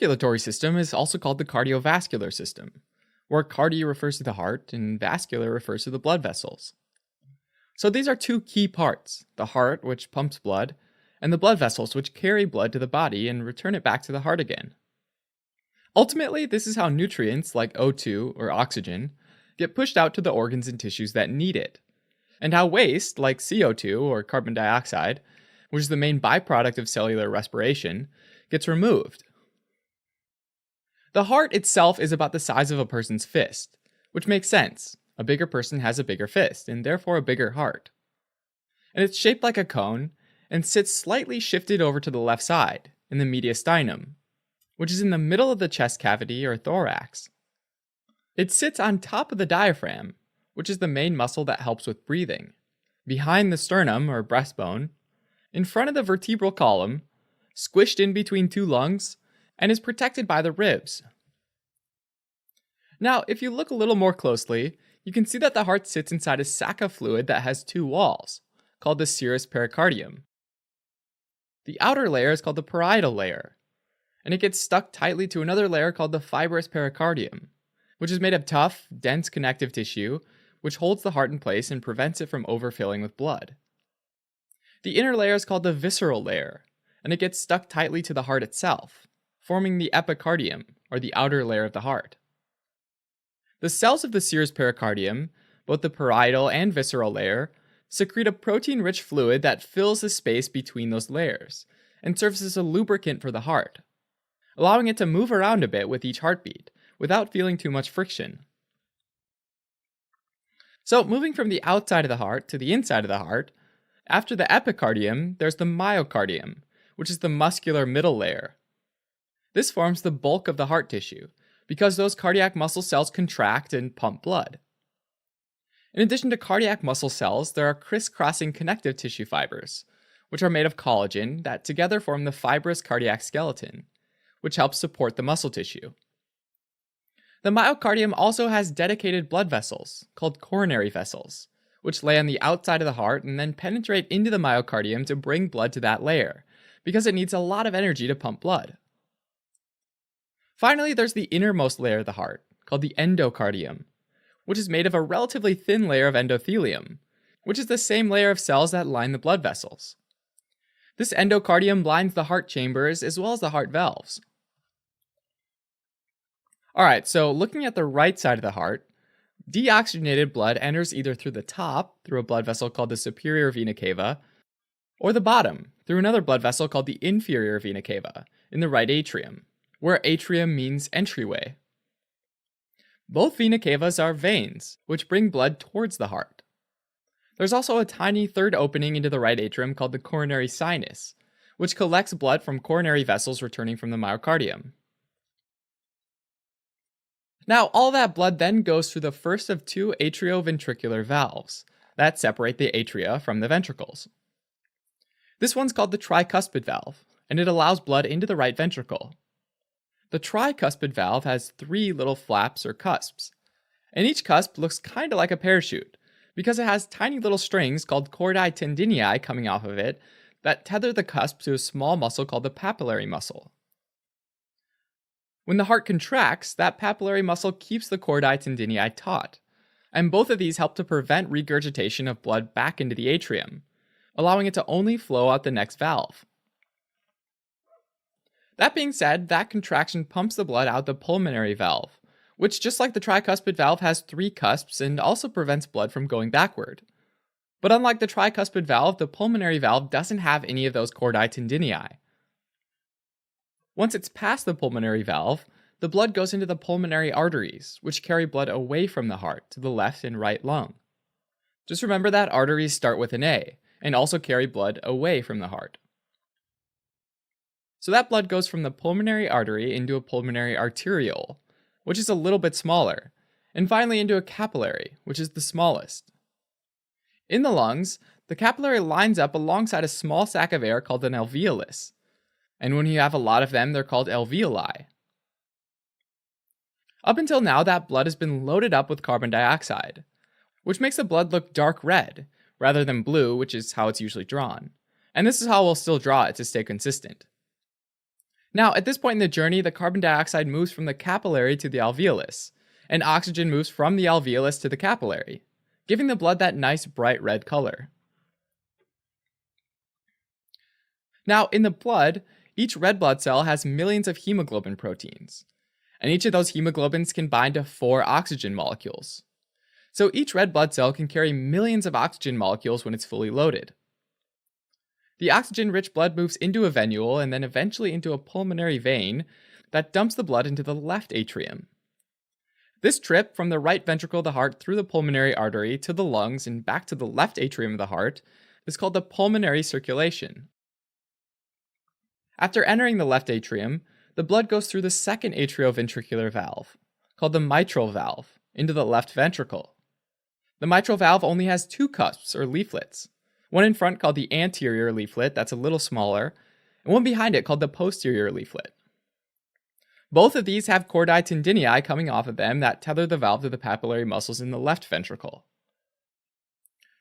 circulatory system is also called the cardiovascular system, where cardio refers to the heart and vascular refers to the blood vessels. So these are two key parts: the heart, which pumps blood, and the blood vessels, which carry blood to the body and return it back to the heart again. Ultimately, this is how nutrients like O2 or oxygen get pushed out to the organs and tissues that need it, and how waste like CO2 or carbon dioxide, which is the main byproduct of cellular respiration, gets removed. The heart itself is about the size of a person's fist, which makes sense. A bigger person has a bigger fist, and therefore a bigger heart. And it's shaped like a cone, and sits slightly shifted over to the left side, in the mediastinum, which is in the middle of the chest cavity or thorax. It sits on top of the diaphragm, which is the main muscle that helps with breathing, behind the sternum or breastbone, in front of the vertebral column, squished in between two lungs, and is protected by the ribs. Now, if you look a little more closely, you can see that the heart sits inside a sac of fluid that has two walls, called the serous pericardium. The outer layer is called the parietal layer, and it gets stuck tightly to another layer called the fibrous pericardium, which is made of tough, dense connective tissue, which holds the heart in place and prevents it from overfilling with blood. The inner layer is called the visceral layer, and it gets stuck tightly to the heart itself, forming the epicardium, or the outer layer of the heart. The cells of the serous pericardium, both the parietal and visceral layer, secrete a protein-rich fluid that fills the space between those layers, and serves as a lubricant for the heart, allowing it to move around a bit with each heartbeat, without feeling too much friction. So, moving from the outside of the heart to the inside of the heart, after the epicardium, there's the myocardium, which is the muscular middle layer. This forms the bulk of the heart tissue, because those cardiac muscle cells contract and pump blood. In addition to cardiac muscle cells, there are crisscrossing connective tissue fibers, which are made of collagen that together form the fibrous cardiac skeleton, which helps support the muscle tissue. The myocardium also has dedicated blood vessels, called coronary vessels, which lay on the outside of the heart and then penetrate into the myocardium to bring blood to that layer, because it needs a lot of energy to pump blood. Finally, there's the innermost layer of the heart, called the endocardium, which is made of a relatively thin layer of endothelium, which is the same layer of cells that line the blood vessels. This endocardium lines the heart chambers as well as the heart valves. Alright, so looking at the right side of the heart, deoxygenated blood enters either through the top, through a blood vessel called the superior vena cava, or the bottom, through another blood vessel called the inferior vena cava, in the right atrium, where atrium means entryway. Both vena cavas are veins, which bring blood towards the heart. There's also a tiny third opening into the right atrium called the coronary sinus, which collects blood from coronary vessels returning from the myocardium. Now, all that blood then goes through the first of two atrioventricular valves that separate the atria from the ventricles. This one's called the tricuspid valve, and it allows blood into the right ventricle. The tricuspid valve has three little flaps or cusps, and each cusp looks kind of like a parachute, because it has tiny little strings called chordae tendinei coming off of it that tether the cusp to a small muscle called the papillary muscle. When the heart contracts, that papillary muscle keeps the chordae tendinei taut, and both of these help to prevent regurgitation of blood back into the atrium, allowing it to only flow out the next valve. That being said, that contraction pumps the blood out the pulmonary valve, which just like the tricuspid valve has three cusps and also prevents blood from going backward. But unlike the tricuspid valve, the pulmonary valve doesn't have any of those chordae tendinei. Once it's past the pulmonary valve, the blood goes into the pulmonary arteries, which carry blood away from the heart to the left and right lung. Just remember that arteries start with an A, and also carry blood away from the heart. So that blood goes from the pulmonary artery into a pulmonary arteriole, which is a little bit smaller, and finally into a capillary, which is the smallest. In the lungs, the capillary lines up alongside a small sac of air called an alveolus, and when you have a lot of them, they're called alveoli. Up until now, that blood has been loaded up with carbon dioxide, which makes the blood look dark red, rather than blue, which is how it's usually drawn. And this is how we'll still draw it to stay consistent. Now, at this point in the journey, the carbon dioxide moves from the capillary to the alveolus, and oxygen moves from the alveolus to the capillary, giving the blood that nice bright red color. Now, in the blood, each red blood cell has millions of hemoglobin proteins, and each of those hemoglobins can bind to 4 oxygen molecules. So each red blood cell can carry millions of oxygen molecules when it's fully loaded. The oxygen-rich blood moves into a venule and then eventually into a pulmonary vein that dumps the blood into the left atrium. This trip from the right ventricle of the heart through the pulmonary artery to the lungs and back to the left atrium of the heart is called the pulmonary circulation. After entering the left atrium, the blood goes through the second atrioventricular valve, called the mitral valve, into the left ventricle. The mitral valve only has 2 cusps or leaflets, one in front called the anterior leaflet, that's a little smaller, and one behind it called the posterior leaflet. Both of these have chordae tendineae coming off of them that tether the valve to the papillary muscles in the left ventricle.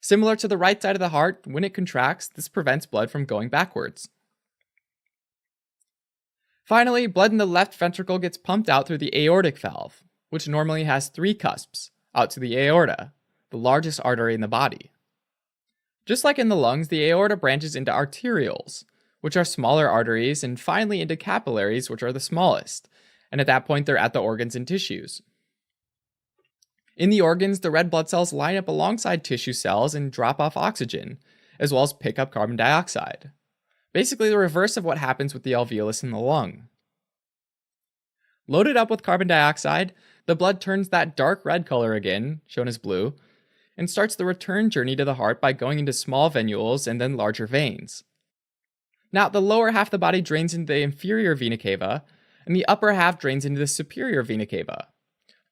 Similar to the right side of the heart, when it contracts, this prevents blood from going backwards. Finally, blood in the left ventricle gets pumped out through the aortic valve, which normally has 3 cusps, out to the aorta, the largest artery in the body. Just like in the lungs, the aorta branches into arterioles, which are smaller arteries, and finally into capillaries, which are the smallest, and at that point they're at the organs and tissues. In the organs, the red blood cells line up alongside tissue cells and drop off oxygen, as well as pick up carbon dioxide. Basically the reverse of what happens with the alveolus in the lung. Loaded up with carbon dioxide, the blood turns that dark red color again, shown as blue, and starts the return journey to the heart by going into small venules and then larger veins. Now, the lower half of the body drains into the inferior vena cava, and the upper half drains into the superior vena cava,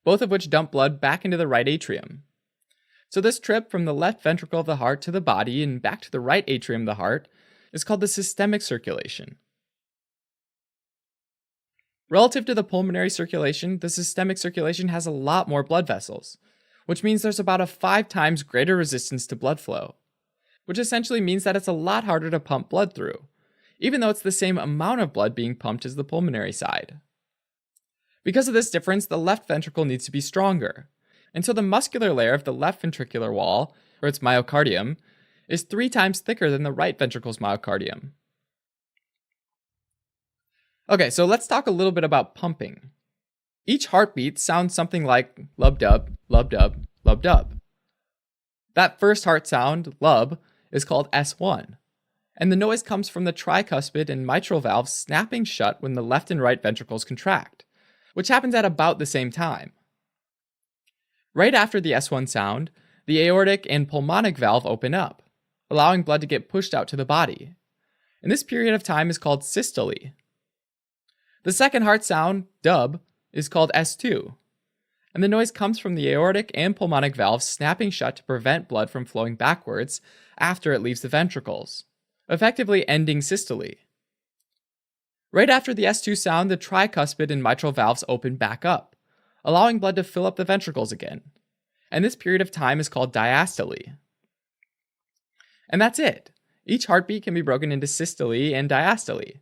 both of which dump blood back into the right atrium. So this trip from the left ventricle of the heart to the body and back to the right atrium of the heart is called the systemic circulation. Relative to the pulmonary circulation, the systemic circulation has a lot more blood vessels, which means there's about a 5 times greater resistance to blood flow, which essentially means that it's a lot harder to pump blood through, even though it's the same amount of blood being pumped as the pulmonary side. Because of this difference, the left ventricle needs to be stronger, and so the muscular layer of the left ventricular wall, or its myocardium, is 3 times thicker than the right ventricle's myocardium. Okay, so let's talk a little bit about pumping. Each heartbeat sounds something like lub-dub, lub-dub, lub-dub. That first heart sound, lub, is called S1, and the noise comes from the tricuspid and mitral valves snapping shut when the left and right ventricles contract, which happens at about the same time. Right after the S1 sound, the aortic and pulmonic valve open up, allowing blood to get pushed out to the body, and this period of time is called systole. The second heart sound, dub, is called S2, and the noise comes from the aortic and pulmonic valves snapping shut to prevent blood from flowing backwards after it leaves the ventricles, effectively ending systole. Right after the S2 sound, the tricuspid and mitral valves open back up, allowing blood to fill up the ventricles again, and this period of time is called diastole. And that's it. Each heartbeat can be broken into systole and diastole.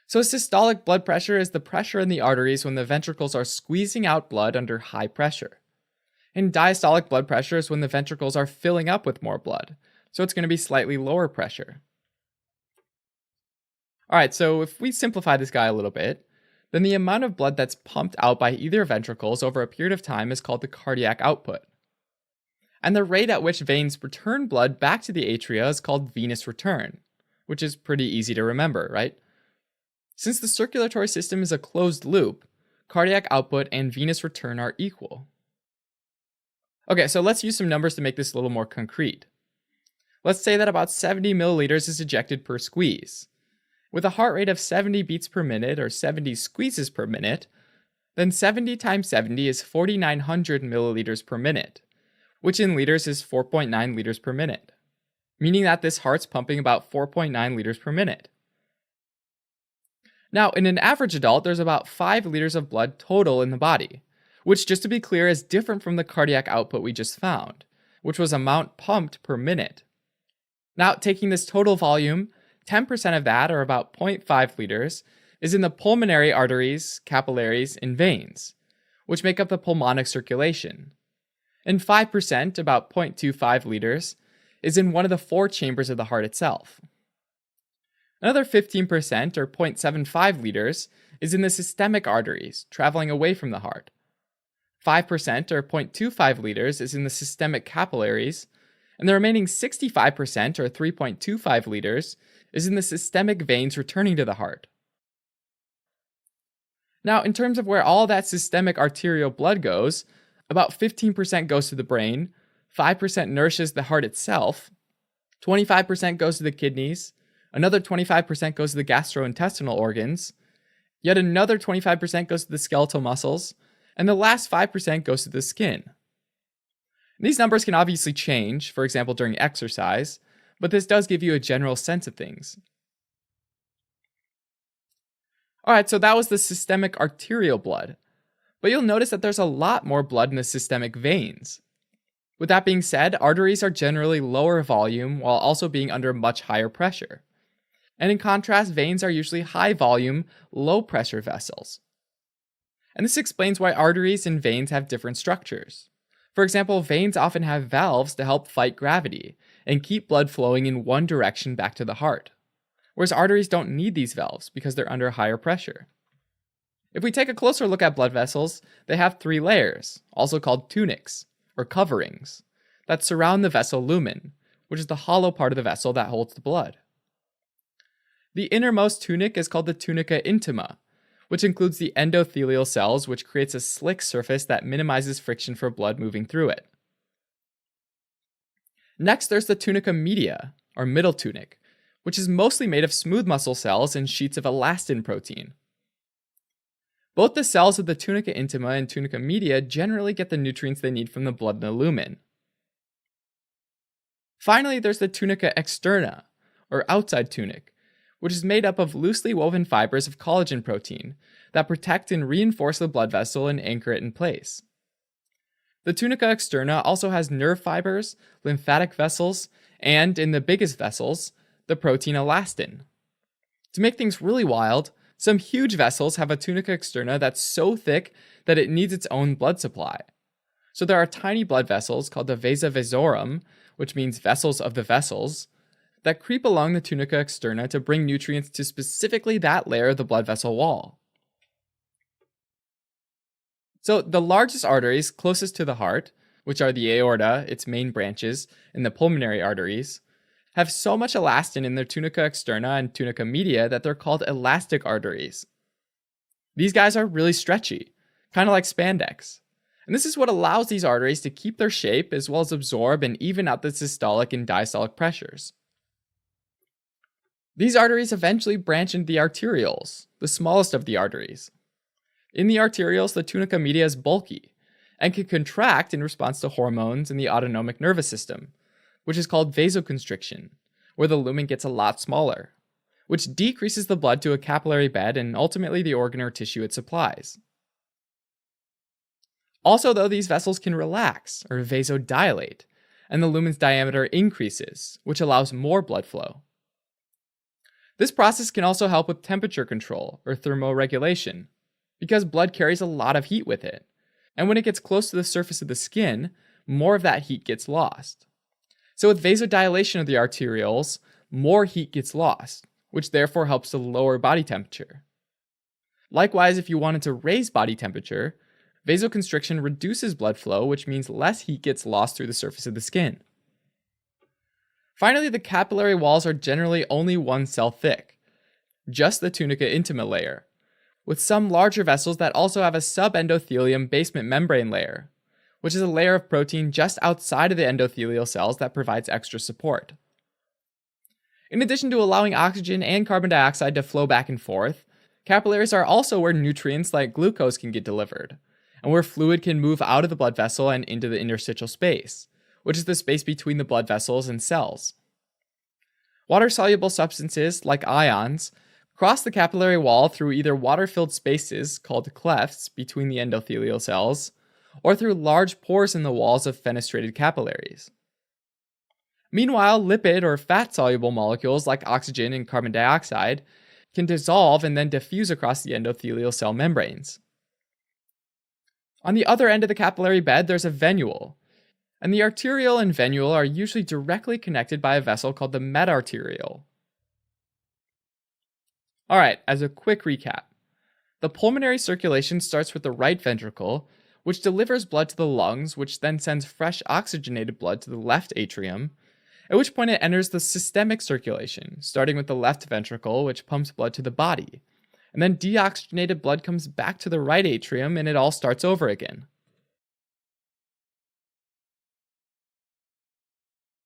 So systolic blood pressure is the pressure in the arteries when the ventricles are squeezing out blood under high pressure. And diastolic blood pressure is when the ventricles are filling up with more blood, so it's going to be slightly lower pressure. Alright, so if we simplify this guy a little bit, then the amount of blood that's pumped out by either ventricles over a period of time is called the cardiac output. And the rate at which veins return blood back to the atria is called venous return, which is pretty easy to remember, right? Since the circulatory system is a closed loop, cardiac output and venous return are equal. Okay, so let's use some numbers to make this a little more concrete. Let's say that about 70 milliliters is ejected per squeeze. With a heart rate of 70 beats per minute or 70 squeezes per minute, then 70 times 70 is 4,900 milliliters per minute, which in liters is 4.9 liters per minute, meaning that this heart's pumping about 4.9 liters per minute. Now, in an average adult, there's about 5 liters of blood total in the body, which, just to be clear, is different from the cardiac output we just found, which was amount pumped per minute. Now, taking this total volume, 10% of that, or about 0.5 liters, is in the pulmonary arteries, capillaries, and veins, which make up the pulmonic circulation. And 5%, about 0.25 liters, is in one of the four chambers of the heart itself. Another 15%, or 0.75 liters, is in the systemic arteries, traveling away from the heart. 5%, or 0.25 liters, is in the systemic capillaries, and the remaining 65%, or 3.25 liters, is in the systemic veins returning to the heart. Now, in terms of where all that systemic arterial blood goes, about 15% goes to the brain, 5% nourishes the heart itself, 25% goes to the kidneys, another 25% goes to the gastrointestinal organs, yet another 25% goes to the skeletal muscles, and the last 5% goes to the skin. These numbers can obviously change, for example during exercise, but this does give you a general sense of things. Alright, so that was the systemic arterial blood, but you'll notice that there's a lot more blood in the systemic veins. With that being said, arteries are generally lower volume while also being under much higher pressure. And in contrast, veins are usually high volume, low pressure vessels. And this explains why arteries and veins have different structures. For example, veins often have valves to help fight gravity and keep blood flowing in one direction back to the heart, whereas arteries don't need these valves because they're under higher pressure. If we take a closer look at blood vessels, they have three layers, also called tunics, or coverings, that surround the vessel lumen, which is the hollow part of the vessel that holds the blood. The innermost tunic is called the tunica intima, which includes the endothelial cells, which creates a slick surface that minimizes friction for blood moving through it. Next, there's the tunica media, or middle tunic, which is mostly made of smooth muscle cells and sheets of elastin protein. Both the cells of the tunica intima and tunica media generally get the nutrients they need from the blood in the lumen. Finally, there's the tunica externa, or outside tunic, which is made up of loosely woven fibers of collagen protein that protect and reinforce the blood vessel and anchor it in place. The tunica externa also has nerve fibers, lymphatic vessels, and, in the biggest vessels, the protein elastin. To make things really wild, some huge vessels have a tunica externa that's so thick that it needs its own blood supply. So there are tiny blood vessels called the vasa vasorum, which means vessels of the vessels, that creep along the tunica externa to bring nutrients to specifically that layer of the blood vessel wall. So the largest arteries closest to the heart, which are the aorta, its main branches, and the pulmonary arteries, have so much elastin in their tunica externa and tunica media that they're called elastic arteries. These guys are really stretchy, kind of like spandex. And this is what allows these arteries to keep their shape as well as absorb and even out the systolic and diastolic pressures. These arteries eventually branch into the arterioles, the smallest of the arteries. In the arterioles, the tunica media is bulky and can contract in response to hormones in the autonomic nervous system, which is called vasoconstriction, where the lumen gets a lot smaller, which decreases the blood to a capillary bed and ultimately the organ or tissue it supplies. Also, though, these vessels can relax or vasodilate, and the lumen's diameter increases, which allows more blood flow. This process can also help with temperature control or thermoregulation, because blood carries a lot of heat with it, and when it gets close to the surface of the skin, more of that heat gets lost. So with vasodilation of the arterioles, more heat gets lost, which therefore helps to lower body temperature. Likewise, if you wanted to raise body temperature, vasoconstriction reduces blood flow, which means less heat gets lost through the surface of the skin. Finally, the capillary walls are generally only one cell thick, just the tunica intima layer, with some larger vessels that also have a subendothelium basement membrane layer, which is a layer of protein just outside of the endothelial cells that provides extra support. In addition to allowing oxygen and carbon dioxide to flow back and forth, capillaries are also where nutrients like glucose can get delivered, and where fluid can move out of the blood vessel and into the interstitial space, which is the space between the blood vessels and cells. Water-soluble substances, like ions, cross the capillary wall through either water-filled spaces, called clefts, between the endothelial cells, or through large pores in the walls of fenestrated capillaries. Meanwhile, lipid or fat-soluble molecules like oxygen and carbon dioxide can dissolve and then diffuse across the endothelial cell membranes. On the other end of the capillary bed, there's a venule, and the arteriole and venule are usually directly connected by a vessel called the medarteriole. Alright, as a quick recap, the pulmonary circulation starts with the right ventricle, which delivers blood to the lungs, which then sends fresh oxygenated blood to the left atrium, at which point it enters the systemic circulation, starting with the left ventricle, which pumps blood to the body. And then deoxygenated blood comes back to the right atrium and it all starts over again.